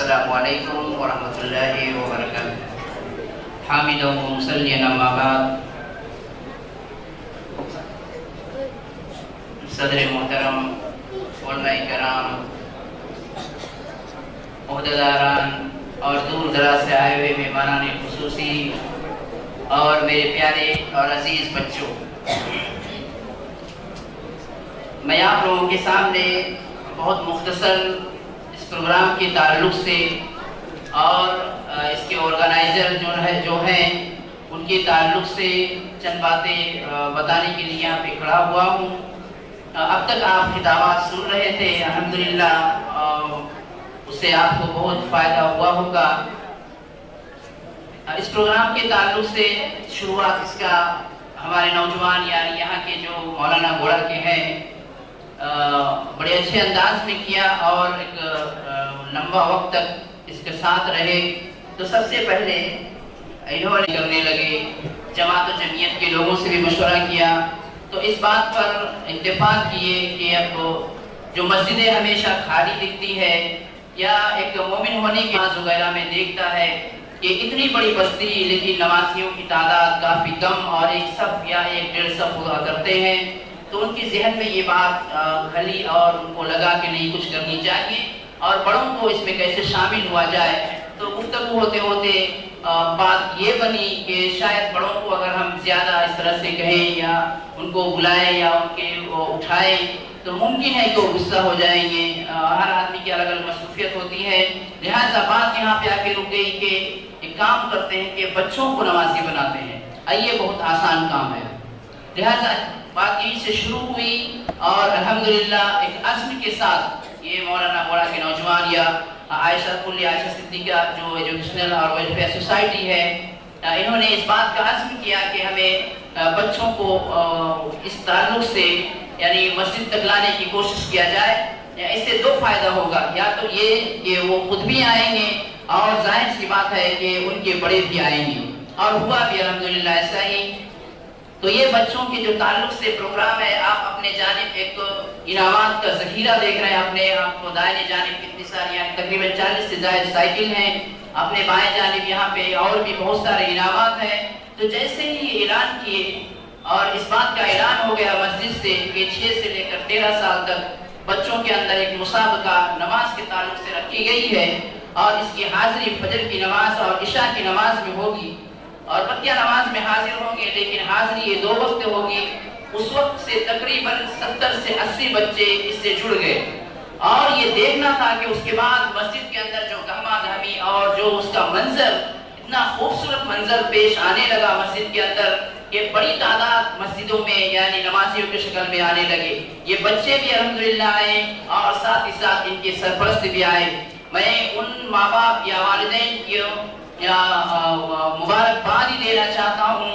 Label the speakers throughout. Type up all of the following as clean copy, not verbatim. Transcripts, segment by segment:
Speaker 1: السلام علیکم ورحمۃ اللہ وبرکاتہ۔ حامد و مصلی اما بعد، صدر محترم، علماء کرام، عہدیداران اور دور دراز سے آئے ہوئے مہمانان خصوصی اور میرے پیارے اور عزیز بچوں، میں آپ لوگوں کے سامنے بہت مختصر اس پروگرام کے تعلق سے اور اس کے آرگنائزر جو ہیں ان کے تعلق سے چند باتیں بتانے کے لیے یہاں پہ کھڑا ہوا ہوں۔ اب تک آپ خطابات سن رہے تھے، الحمدللہ اس سے آپ کو بہت فائدہ ہوا ہوگا۔ اس پروگرام کے تعلق سے شروعات اس کا ہمارے نوجوان یعنی یہاں کے جو مولانا گوڑا کے ہیں بڑے اچھے انداز میں کیا اور ایک لمبا وقت تک اس کے ساتھ رہے۔ تو سب سے پہلے انہوں نے کرنے لگے، جماعت و جمعیت کے لوگوں سے بھی مشورہ کیا، تو اس بات پر اتفاق کیے کہ اب جو مسجدیں ہمیشہ خالی دکھتی ہے یا ایک مومن ہونے کے نماز وغیرہ میں دیکھتا ہے کہ اتنی بڑی بستی لیکن نمازیوں کی تعداد کافی کم اور ایک صف یا ایک ڈیڑھ صف ہوا کرتے ہیں، تو ان کی ذہن میں یہ بات کھلی اور ان کو لگا کہ نہیں کچھ کرنی چاہیے اور بڑوں کو اس میں کیسے شامل ہوا جائے۔ تو گفتگو ہوتے ہوتے بات یہ بنی کہ شاید بڑوں کو اگر ہم زیادہ اس طرح سے کہیں یا ان کو بلائیں یا ان کے اٹھائیں تو ممکن ہے کہ وہ غصہ ہو جائیں گے۔ ہر آدمی کی الگ الگ مصروفیت ہوتی ہے، لہٰذا بات یہاں پہ آ کے رک گئی کہ ایک کام کرتے ہیں کہ بچوں کو نمازی بناتے ہیں۔ یہ بہت آسان کام ہے، لہٰذا بات یہیں سے شروع ہوئی اور الحمدللہ ایک عزم کے ساتھ یہ مولانا گوڑا کے نوجوان یا عائشہ صدیقہ جو ایجوکیشنل اور ویلفیئر سوسائٹی ہے، انہوں نے اس بات کا عزم کیا کہ ہمیں بچوں کو اس تعلق سے یعنی مسجد تک لانے کی کوشش کیا جائے۔ اس سے دو فائدہ ہوگا، یا تو یہ کہ وہ خود بھی آئیں گے اور ظاہر سی بات ہے کہ ان کے بڑے بھی آئیں گے، اور ہوا بھی الحمدللہ ایسا ہی۔ تو یہ بچوں کے جو تعلق سے پروگرام ہے، آپ اپنے جانب ایک انعامات کا ذخیرہ دیکھ رہے ہیں، اپنے آپ کو دائیں جانب کتنی ساری یعنی تقریباً 40 سے زائد سائیکل ہیں، اپنے بائیں جانب یہاں پہ اور بھی بہت سارے انعامات ہیں۔ تو جیسے ہی اعلان کیے اور اس بات کا اعلان ہو گیا مسجد سے کہ 6 سے لے کر 13 سال تک بچوں کے اندر ایک مسابقہ نماز کے تعلق سے رکھی گئی ہے اور اس کی حاضری فجر کی نماز اور عشاء کی نماز میں ہوگی، اور بقیہ نماز میں حاضر ہوں گے، لیکن حاضری یہ 2 وقت ہوگی۔ اس وقت سے تقریباً 70 سے 80 بچے اس سے جڑ گئے، اور یہ دیکھنا تھا کہ اس کے بعد مسجد کے اندر جو گہما گہمی اور جو اس کا منظر اتنا خوبصورت منظر پیش آنے لگا مسجد کے اندر کہ بڑی تعداد مسجدوں میں یعنی نمازیوں کی شکل میں آنے لگے۔ یہ بچے بھی الحمدللہ آئے اور ساتھ ہی ساتھ ان کے سرپرست بھی آئے۔ میں ان ماں باپ یا والدین کی مبارکباد ہی دینا چاہتا ہوں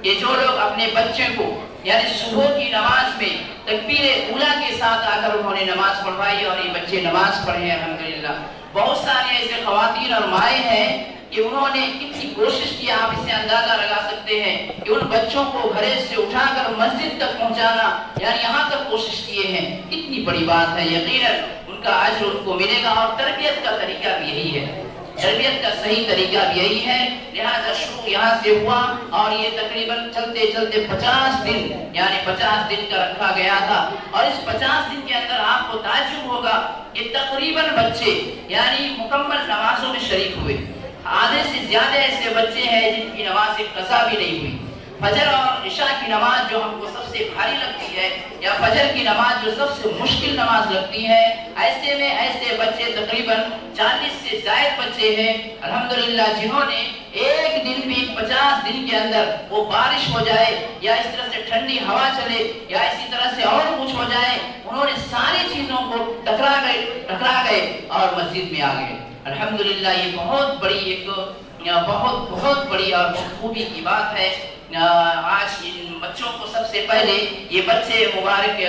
Speaker 1: کہ جو لوگ اپنے بچے کو یعنی صبح کی نماز میں تکبیر اولیٰ کے ساتھ آ کر انہوں نے نماز پڑھوائی اور یہ بچے نماز پڑھے ہیں الحمدللہ۔ بہت سارے ایسے خواتین اور مائیں ہیں کہ انہوں نے کتنی کوشش کی، آپ اس سے اندازہ لگا سکتے ہیں کہ ان بچوں کو گھر سے اٹھا کر مسجد تک پہنچانا یعنی یہاں تک کوشش کیے ہیں، کتنی بڑی بات ہے۔ یقیناً ان کا اجر ان کو ملے گا، اور تربیت کا طریقہ بھی یہی ہے، تربیت کا صحیح طریقہ بھی یہی ہے۔ لہذا شروع یہاں سے ہوا اور یہ تقریباً چلتے چلتے 50 دن یعنی 50 دن کا رکھا گیا تھا، اور اس 50 دن کے اندر آپ کو تعجب ہوگا کہ تقریباً بچے یعنی مکمل نمازوں میں شریک ہوئے۔ آدھے سے زیادہ ایسے بچے ہیں جن کی نماز قضا بھی نہیں ہوئی۔ فجر اور عشاء کی نماز جو ہم کو سب سے بھاری لگتی ہے یا فجر کی نماز جو سب سے مشکل نماز لگتی ہے، ایسے میں ایسے بچے تقریباً 40 سے زائد بچے ہیں الحمدللہ جنہوں نے ایک دن بھی 50 دن کے اندر وہ بارش ہو جائے یا اس طرح سے ٹھنڈی ہوا چلے یا اسی طرح سے اور کچھ ہو جائے، انہوں نے ساری چیزوں کو ٹکرا گئے اور مسجد میں آ گئے الحمدللہ۔ یہ بہت بڑی ایک بہت بڑی اور خوبی کی بات ہے۔ آج ان بچوں کو سب سے پہلے یہ بچے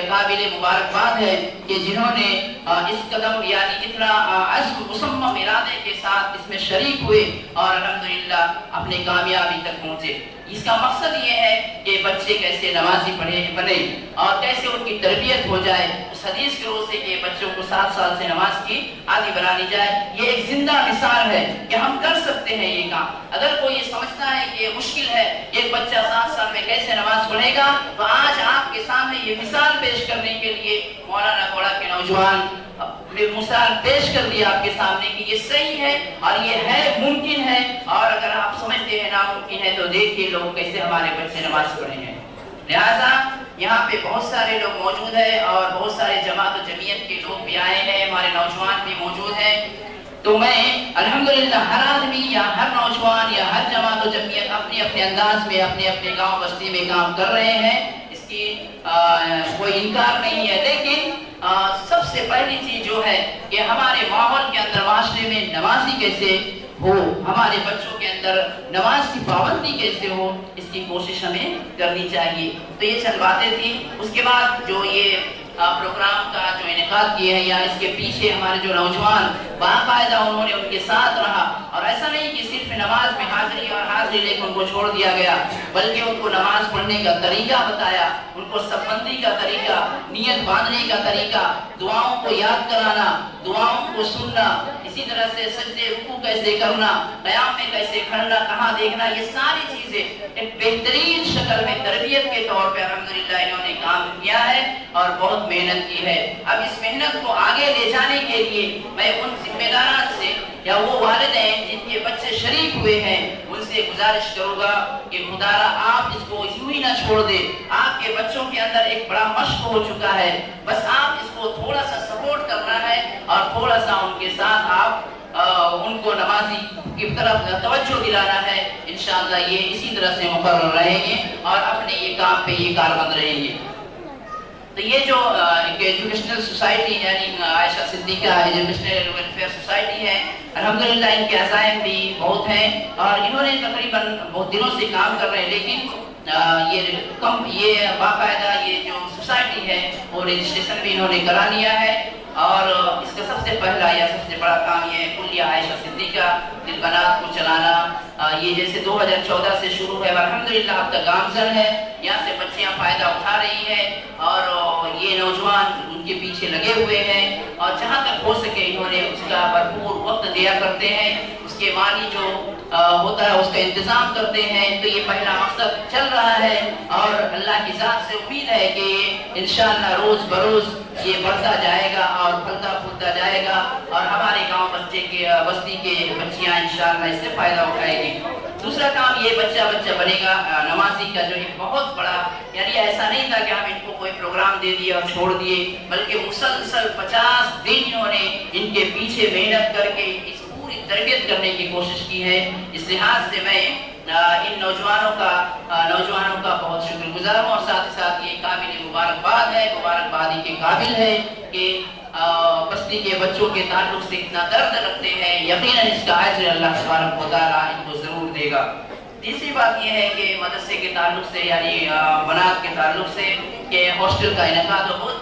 Speaker 1: قابل مبارکباد ہے کہ جنہوں نے اس قدم یعنی اتنا عزم مصمم ارادے کے ساتھ اس میں شریک ہوئے اور الحمدللہ اپنے کامیابی تک پہنچے۔ اس کا مقصد یہ ہے کہ بچے کیسے نمازی بنے اور کیسے ان کی تربیت ہو جائے اس حدیث کے روح سے کہ بچوں کو 7 سال سے نماز کی عادی بنا لی جائے. یہ ایک زندہ مثال ہے کہ ہم کر سکتے ہیں یہ کام. اگر کوئی یہ سمجھتا ہے کہ یہ مشکل ہے ایک بچہ 7 سال میں کیسے نماز پڑھے گا, تو آج آپ کے سامنے یہ مثال پیش کرنے کے لیے مولانا گوڑا کے نوجوان مثال پیش کر دیا آپ کے سامنے کہ یہ صحیح ہے اور یہ ہے ممکن ہے. اور اگر آپ سمجھتے ہیں ناممکن ہے تو دیکھیے لوگ کیسے ہمارے بچے نماز پڑھے ہیں. لہذا یہاں پہ بہت سارے لوگ موجود ہیں اور بہت سارے جماعت و جمعیت کے لوگ بھی آئے ہیں, ہمارے نوجوان بھی موجود ہیں. تو میں الحمدللہ ہر آدمی یا ہر نوجوان یا ہر جماعت و جمعیت اپنے اپنے انداز میں اپنے اپنے گاؤں بستی میں کام کر رہے ہیں, اس کی کوئی انکار نہیں ہے. لیکن سب سے پہلی چیز جو ہے کہ ہمارے ماحول کے اندر معاشرے میں نمازی کیسے ہو, ہمارے بچوں کے اندر نماز کی پابندی کیسے ہو, اس کی کوشش ہمیں کرنی چاہیے. تو یہ چند باتیں تھیں. اس کے بعد جو یہ پروگرام کا جو انعقاد کیے ہیں یا اس کے پیچھے ہمارے جو نوجوان باقاعدہ انہوں نے ان کے ساتھ رہا, اور ایسا نہیں کہ صرف نماز میں حاضری اور حاضری لے کے ان کو چھوڑ دیا گیا, بلکہ ان کو نماز پڑھنے کا طریقہ بتایا, ان کو صف بندی کا طریقہ, نیت باندھنے کا طریقہ, دعاؤں کو یاد کرانا, دعاؤں کو سننا, اسی طرح سے سجدے رکوع کیسے کرنا, قیام میں کیسے کھڑنا, کہاں دیکھنا, یہ ساری چیزیں ایک بہترین شکل میں تربیت کے طور پہ الحمدللہ انہوں نے کام کیا ہے اور بہت محنت کی ہے. اب اس محنت کو آگے لے جانے کے لیے میں ان ذمہ داران سے یا وہ والدین جن کے بچے شریک ہوئے ہیں ان سے گزارش کروں گا کہ خدارا آپ اس کو یوں ہی نہ چھوڑ دے. آپ کے بچوں کے اندر ایک بڑا مشق ہو چکا ہے, بس آپ اس کو تھوڑا سا سپورٹ کرنا ہے اور تھوڑا سا ان کے ساتھ آپ ان کو نمازی کی طرف توجہ دلانا ہے. انشاءاللہ یہ اسی طرح سے مقرر رہیں گے اور اپنے یہ کام پہ یہ کاربند رہیں گے. تو یہ جو ایجوکیشنل سوسائٹی یعنی عائشہ صدیقہ ایجوکیشنل ویلفیئر سوسائٹی ہے, الحمدللہ ان کے عزائم بھی بہت ہیں اور انہوں نے تقریباً بہت دنوں سے کام کر رہے ہیں. لیکن یہ باقاعدہ یہ جو سوسائٹی ہے وہ رجسٹریشن بھی انہوں نے کرا لیا ہے, اور اس کا سب سے پہلا یا سب سے بڑا کام یہ ہے کلیہ عائشہ صدیقہ للبنات کو چلانا. یہ جیسے 2014 سے شروع ہے, الحمدللہ اب تک گامزن ہے, یہاں سے بچیاں فائدہ اٹھا رہی ہیں اور یہ نوجوان ان کے پیچھے لگے ہوئے ہیں اور جہاں تک ہو سکے انہوں نے اس کا بھرپور وقت دیا کرتے ہیں, اس کے مالی جو ہوتا ہے اس کا انتظام کرتے ہیں. تو یہ پہلا مقصد چل رہا ہے اور اللہ کی ذات سے امید ہے کہ انشاءاللہ روز بروز یہ بڑھتا جائے گا اور پھلتا پھولتا جائے گا اور ہمارے گاؤں بستی کے بچیاں انشاءاللہ اس سے فائدہ اٹھائے گی. دوسرا کام یہ بچہ بنے گا نمازی کا جو ایک بہت بڑا, یعنی ایسا نہیں تھا کہ ہم ان کو کوئی پروگرام دے دیے اور چھوڑ دیے, بلکہ مسلسل 50 دن انہوں نے ان کے پیچھے محنت کر کے اس پوری تربیت کرنے کی کوشش کی ہے. اس لحاظ سے میں ان نوجوانوں کا بہت شکر گزار ہوں اور ساتھ ہی ساتھ یہ قابل مبارکباد ہے, مبارکبادی کے قابل ہے کہ بستی کے بچوں کے تعلق سے اتنا درد رکھتے ہیں. یقیناً اس کا اجر اللہ تبارک و تعالیٰ ان کو ضرور دے گا. تیسری بات یہ ہے کہ مدرسے کے تعلق سے یعنی بنات کے تعلق سے کہ ہاسٹل کا انعقاد بہت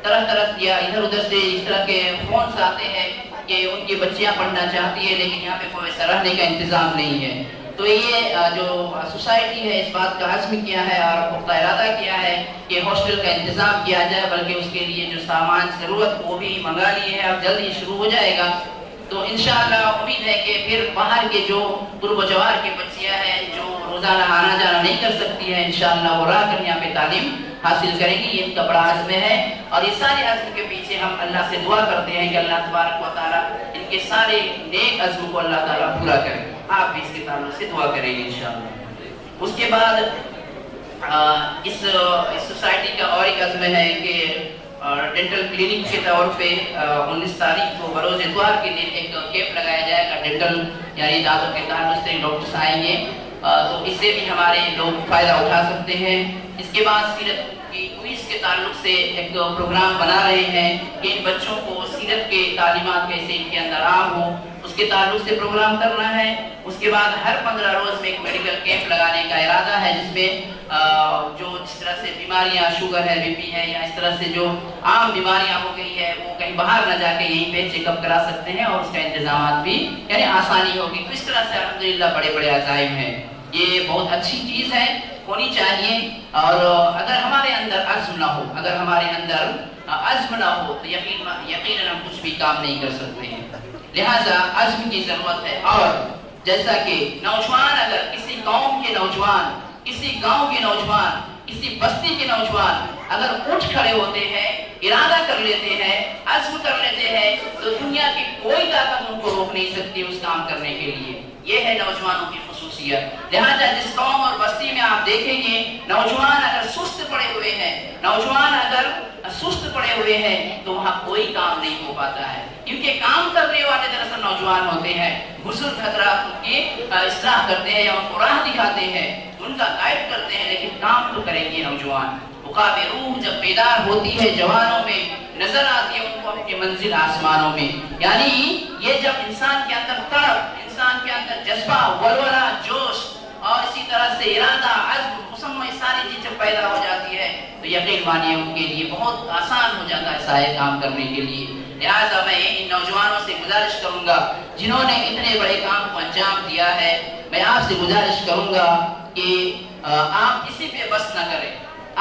Speaker 1: طرح یا ادھر ادھر سے اس طرح کے فونز آتے ہیں کہ ان کی بچیاں پڑھنا چاہتی ہے لیکن یہاں پہ کوئی ایسا رہنے کا انتظام نہیں ہے. تو یہ جو سوسائٹی ہے اس بات کا عزم کیا ہے اور پختہ ارادہ کیا ہے کہ ہاسٹل کا انتظام کیا جائے, بلکہ اس کے لیے جو سامان ضرورت وہ بھی منگا لیے ہیں اور جلد ہی شروع ہو جائے گا. تو انشاءاللہ امید ہے کہ پھر باہر کے جو قرب و جوار کی بچیاں ہیں جو روزانہ آنا جانا نہیں کر سکتی ہیں, انشاءاللہ وہ رہ کر یہاں پہ تعلیم حاصل کریں گی. یہ ان کا بڑا عزم ہے اور یہ سارے عزم کے پیچھے ہم اللہ سے دعا کرتے ہیں کہ اللہ تبارک و تعالیٰ ان کے سارے نیک عزم کو اللہ تعالیٰ پورا کرے. آپ بھی اس کے تعلق سے دعا کریں گے انشاءاللہ. اس کے بعد اس سوسائٹی کا اور ایک عزم ہے کہ ڈینٹل کلینک کے طور پہ 19 تاریخ کو بروز اتوار کے دن ایک کیمپ لگایا جائے گا. ڈینٹل یعنی دانتوں کے تعلق سے ڈاکٹرز آئیں گے تو اس سے بھی ہمارے لوگ فائدہ اٹھا سکتے ہیں. اس کے بعد سیرت کی کوئز کے تعلق سے ایک پروگرام بنا رہے ہیں کہ ان بچوں کو سیرت کے تعلیمات کیسے ان کے اندر عام ہو, اس کے تعلق سے پروگرام کرنا ہے. اس کے بعد ہر 15 روز میں ایک میڈیکل کیمپ لگانے کا ارادہ ہے جس میں جس طرح سے بیماریاں شوگر ہے, بی پی ہے یا اس طرح سے جو عام بیماریاں ہو گئی ہے وہ کہیں باہر نہ جا کے یہیں پہ چیک اپ کرا سکتے ہیں اور اس کا انتظامات بھی یعنی آسانی ہوگی. تو اس طرح سے الحمدللہ بڑے بڑے عزائم ہیں. یہ بہت اچھی چیز ہے، ہونی چاہیے. اور اگر ہمارے اندر عزم نہ ہو، اگر ہمارے اندر عزم نہ ہو تو یقیناً ہم کچھ بھی کام نہیں کر سکتے ہیں. لہٰذا عزم کی ضرورت ہے. اور جیسا کہ نوجوان، اگر کسی قوم کے نوجوان، کسی گاؤں کے نوجوان، کسی بستی کے نوجوان اگر اٹھ کھڑے ہوتے ہیں، ارادہ کر لیتے ہیں، عزم کر لیتے ہیں، تو دنیا کی کوئی طاقت ان کو روک نہیں سکتی اس کام کرنے کے لیے. یہ ہے نوجوانوں کی خصوصیت. لہٰذا جس قوم اور بستی میں آپ دیکھیں گے نوجوان اگر سست پڑے ہوئے ہیں، نوجوان اگر سست پڑے ہوئے ہیں تو وہاں کوئی کام نہیں ہو پاتا ہے، کیونکہ کام کرنے والے دراصل نوجوان ہوتے ہیں. بزرگ حضرات ان کی اصلاح کرتے ہیں یا ان کو راہ دکھاتے ہیں، ان کا گائیڈ کرتے ہیں، لیکن کام تو کریں گے نوجوان. عقاب روح جب بیدار ہوتی ہے جوانوں میں، نظر آتی ہے ان کو اپنی منزل آسمانوں میں. یعنی یہ جب انسان کے اندر تڑپ، انسان کے اندر جذبہ، ولولہ، جوش اور اسی طرح سے ارادہ، عزم، مسمہ، ساری چیزیں پیدا ہو جاتی ہے تو یقین مانیے ان کے لیے بہت آسان ہو جاتا ہے سارے کام کرنے کے لیے. لہٰذا میں ان نوجوانوں سے گزارش کروں گا جنہوں نے اتنے بڑے کام کو انجام دیا ہے، میں آپ سے گزارش کروں گا کہ آپ کسی پہ بس نہ کریں.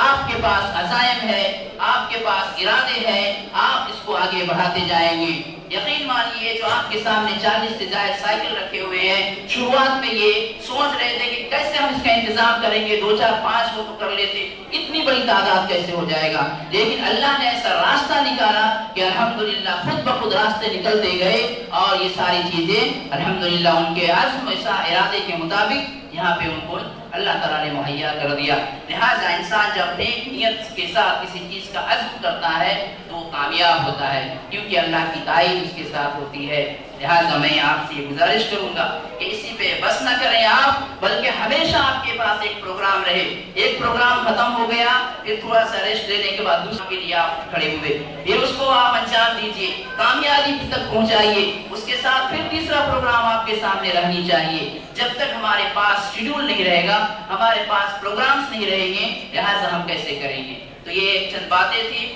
Speaker 1: آپ کے پاس عزائم ہے، آپ کے پاس ارادے ہیں، آپ اس کو آگے بڑھاتے جائیں گے. یقین مانیے جو آپ کے سامنے 40 سے زائد سائیکل رکھے ہوئے ہیں، شروعات میں یہ سوچ رہے تھے کہ کیسے ہم اس کا انتظام کریں گے، 2 4 5 کو تو کر لیتے، اتنی بڑی تعداد کیسے ہو جائے گا. لیکن اللہ نے ایسا راستہ نکالا کہ الحمدللہ خود بخود راستے نکلتے گئے اور یہ ساری چیزیں الحمدللہ ان کے عزم ارادے کے مطابق یہاں پہ ان کو اللہ تعالیٰ نے مہیا کر دیا. لہٰذا انسان جب نیک نیت کے ساتھ کسی چیز کا عزم کرتا ہے تو وہ کامیاب ہوتا ہے، کیونکہ اللہ کی تائید اس کے ساتھ ہوتی ہے. لہٰذا میں آپ سے یہ گزارش کروں گا کہ اسی پہ بس نہ کریں آپ، بلکہ ہمیشہ آپ کے پاس ایک پروگرام رہے. ایک پروگرام ختم ہو گیا، پھر تھوڑا سا ریسٹ لینے کے بعد دوسرے کے لیے آپ کھڑے ہوئے، پھر اس کو آپ انجام دیجیے، کامیابی تک پہنچائیے. اس کے ساتھ پھر تیسرا پروگرام آپ کے سامنے رہنی چاہیے. جب تک ہمارے پاس شیڈول نہیں رہے گا، ہمارے پاس پروگرامز نہیں رہیں گے، لہٰذا ہم کیسے کریں گے. تو یہ ایک چند باتیں تھی.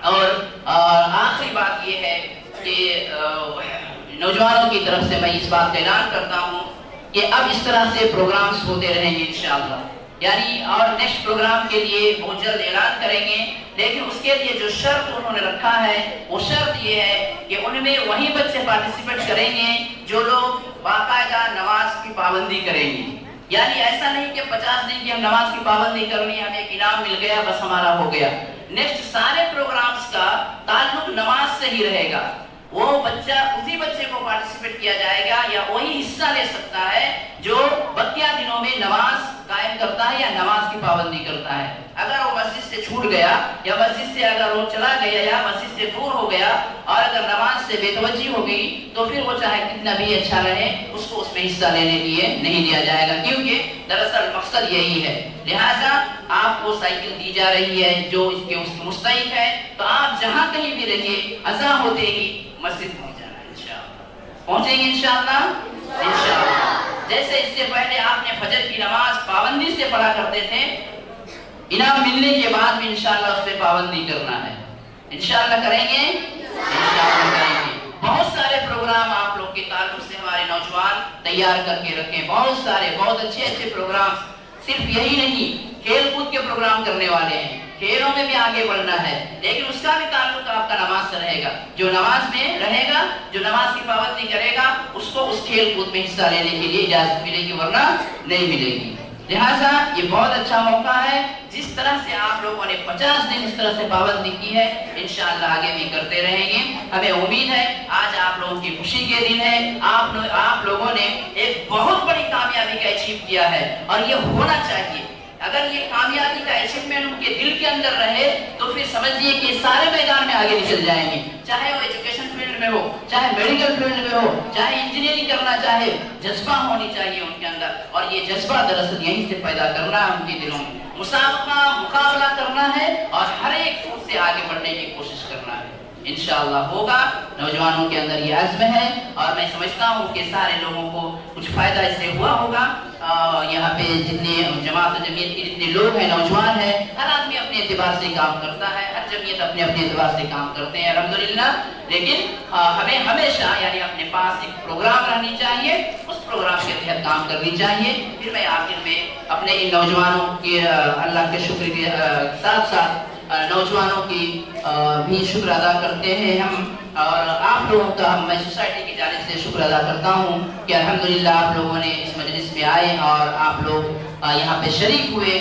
Speaker 1: اور آخری بات یہ ہے کہ نوجوانوں کی طرف سے میں اس بات کا اعلان کرتا ہوں کہ اب اس طرح سے پروگرامز ہوتے رہیں گے انشاءاللہ. یعنی اور نیکسٹ پروگرام کے لیے بہت جلد اعلان کریں گے، لیکن اس کے لیے جو شرط انہوں نے رکھا ہے وہ شرط یہ ہے کہ ان میں وہی بچے پارٹیسپیٹ کریں گے جو لوگ باقاعدہ نماز کی پابندی کریں گے. یعنی ایسا نہیں کہ 50 دن کی ہم نماز کی پابندی کرنی، ہمیں ایک انعام مل گیا بس ہمارا ہو گیا. نیکسٹ سارے پروگرامز کا تعلق نماز سے ہی رہے گا. وہ بچہ اسی بچے کو پارٹیسپیٹ کیا جائے گا یا وہی حصہ لے سکتا ہے جو بقیہ دنوں میں نماز قائم کرتا ہے یا نماز کی پابندی کرتا ہے. اگر وہ مسجد سے چھوٹ گیا یا مسجد سے اگر وہ چلا گیا یا مسجد سے دور ہو گیا اور اگر نماز سے بے توجہ ہو گئی تو پھر وہ چاہے کتنا بھی اچھا رہے اس کو اس میں حصہ لینے لیے نہیں دیا جائے گا، کیونکہ دراصل مقصد یہی ہے. لہٰذا آپ کو سائیکل دی جا رہی ہے جو اس کے مستحق ہے، تو آپ جہاں کہیں بھی رہیے اذان ہوتے ہی مسجد پہنچ جانا ہے انشاءاللہ. پہنچیں گے انشاءاللہ. جیسے اس سے پہلے آپ نے فجر کی نماز پابندی سے پڑھا کرتے تھے، انعام ملنے کے بعد بھی انشاءاللہ اس پہ پابندی کرنا ہے. انشاءاللہ کریں گے، انشاءاللہ کریں گے. بہت سارے پروگرام آپ لوگ کے تعلق سے ہمارے نوجوان تیار کر کے رکھیں، بہت سارے بہت اچھے پروگرام. صرف یہی نہیں، کھیل کود کے پروگرام کرنے والے ہیں، کھیلوں میں بھی آگے بڑھنا ہے، لیکن اس کا بھی تعلق آپ کا نماز سے رہے گا. جو نماز میں رہے گا، جو نماز کی پابندی کرے گا، اس کو اس کھیل کود میں حصہ لینے کے لیے اجازت ملے گی، ورنہ نہیں ملے گی. لہٰذا یہ بہت اچھا موقع ہے. جس طرح سے آپ لوگوں نے 50 دن اس طرح سے پابندی کی ہے، انشاءاللہ آگے بھی کرتے رہیں گے. ہمیں امید ہے آج آپ لوگوں کی خوشی کے دن ہے. آپ لوگوں نے ایک بہت بڑی کامیابی کا اچیو کیا ہے اور یہ ہونا چاہیے. اگر یہ کامیابی کا اچیومنٹ ان کے دل کے اندر رہے تو پھر سمجھیے کہ سارے میدان میں آگے نکل جائیں گے، چاہے وہ ایجوکیشن فیلڈ میں ہو، چاہے میڈیکل فیلڈ میں ہو، چاہے انجینئرنگ کرنا چاہے. جذبہ ہونی چاہیے ان کے اندر، اور یہ جذبہ دراصل یہیں سے پیدا کرنا ہے ان کے دلوں میں. مسابقہ مقابلہ کرنا ہے اور ہر ایک فوٹ سے آگے بڑھنے کی کوشش کرنا ہے. انشاءاللہ ہوگا. نوجوانوں کے اندر یہ عزم ہے اور میں سمجھتا ہوں کہ سارے لوگوں کو کچھ فائدہ اس سے ہوا ہوگا. یہاں پہ جتنے جماعت جمعیت کے جتنے لوگ ہیں، نوجوان ہیں، ہر آدمی اپنے اعتبار سے کام کرتا ہے، ہر جمعیت اپنے اپنے اعتبار سے کام کرتے ہیں الحمدللہ، لیکن ہمیں ہمیشہ یعنی اپنے پاس ایک پروگرام رہنی چاہیے، اس پروگرام کے تحت کام کرنی چاہیے۔ پھر میں آخر میں اپنے ان نوجوانوں کے اللہ کے شکر کے ساتھ ساتھ نوجوانوں کی بھی شکر ادا کرتے ہیں ہم، اور آپ لوگوں کا میں سوسائٹی کی جانب سے شکر ادا کرتا ہوں کہ الحمدللہ آپ لوگوں نے اس مجلس میں آئے اور آپ لوگ یہاں پہ شریک ہوئے۔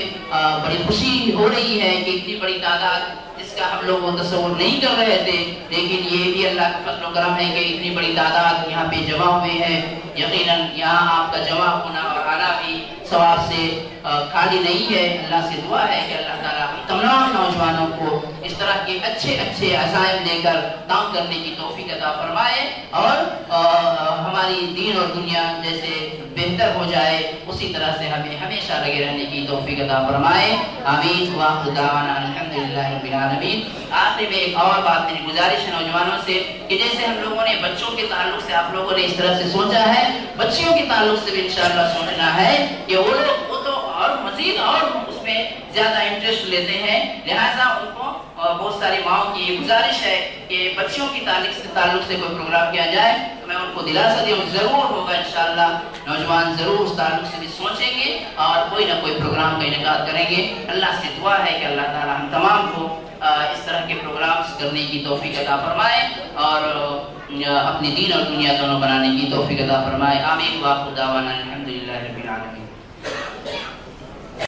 Speaker 1: بڑی خوشی ہو رہی ہے کہ اتنی بڑی تعداد جس کا ہم لوگ تصور نہیں کر رہے تھے، لیکن یہ بھی اللہ کا فضل و کرم ہے کہ اتنی بڑی تعداد یہاں پہ جمع ہوئے ہیں۔ یقیناً یہاں آپ کا جمع ہونا اور آنا بھی ثواب سے خالی نہیں ہے۔ اللہ سے دعا ہے کہ اللہ تعالیٰ ہم تمام نوجوانوں کو اس طرح کے اچھے اچھے عزائم دے کر کام کرنے کی توفیق عطا فرمائے، اور ہماری دین اور دنیا جیسے بہتر ہو جائے اسی طرح سے ہمیں ہمیشہ لگے رہنے کی توفیق عطا فرمائے۔ آمین وآخر دعوانا الحمدللہ رب العالمین۔ آخر میں ایک اور بات میری گزارش ہے نوجوانوں سے کہ جیسے ہم لوگوں نے بچوں کے تعلق سے آپ لوگوں نے اس طرح سے سوچا ہے، بچیوں کے تعلق سے بھی انشاءاللہ سوچنا ہے کہ وہ تو اور مزید اور اس میں زیادہ انٹرسٹ لیتے ہیں، لہٰذا ان کو بہت ساری ماؤں کی گزارش ہے کہ بچیوں کی تعلق سے کوئی پروگرام کیا جائے، تو میں ان کو دلاسا دوں ضرور ہوگا انشاءاللہ، نوجوان ضرور اس تعلق سے بھی سوچیں گے اور کوئی نہ کوئی پروگرام کا انعقاد کریں گے۔ اللہ سے دعا ہے کہ اللہ تعالی ہم تمام کو اس طرح کے پروگرامز کرنے کی توفیق عطا فرمائے اور اپنی دین اور دنیا دونوں بنانے کی توفیق عطا فرمائے۔ آمین وآخر دعوانا الحمدللہ رب